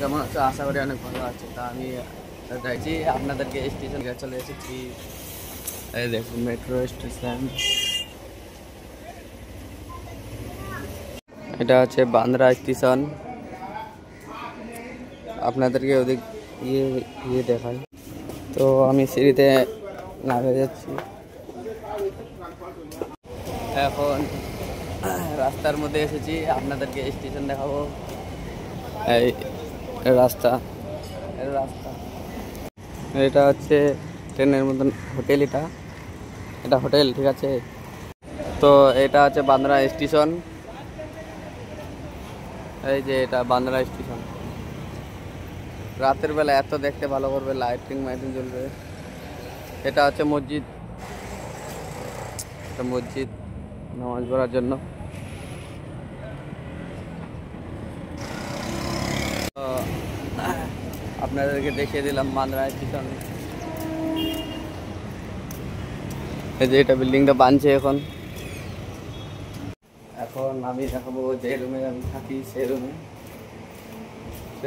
কেমন আছো? আশা করি অনেক ভালো আছে। তা আমি যাইছি আপনাদেরকে স্টেশন চলে এসেছি। এই দেখুন মেট্রো স্টেশন। এটা হচ্ছে বান্দ্রা স্টেশন। আপনাদেরকে ওদিক ইয়ে ইয়ে দেখাই। তো আমি সিঁড়িতে নামে যাচ্ছি এখন। রাস্তার মধ্যে এসেছি, আপনাদেরকে স্টেশন দেখাবো। এই রাস্তা রাস্তা এটা হচ্ছে ট্রেনের মতন হোটেল। এটা হোটেল, ঠিক আছে। তো এটা হচ্ছে বান্দ্রা স্টেশন। এই যে এটা বান্দ্রা স্টেশন। রাতের বেলা এত দেখতে ভালো করবে, লাইটিং জ্বলবে। এটা হচ্ছে মসজিদ, এটা মসজিদ নামাজ পড়ার জন্য। তো আপনাদেরকে দেখিয়ে দিলাম বান্দ্রা স্টেশন। এই যে এটা বিল্ডিংটা বানছে এখন। এখন আমি দেখাবো যে রুমে আমি থাকি, সেই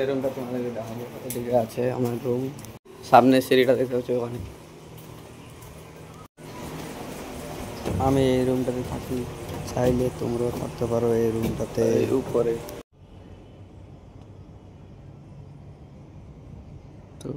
রুমটা তোমাদেরকে দেখাবো। এদিকে আছে আমার রুম, সামনে সিঁড়িটা দেখতে হচ্ছে ওখানে। আমি এই রুমটাতে থাকি, চাইলে তোমরাও থাকতে পারো এই রুমটাতে উপরে। তো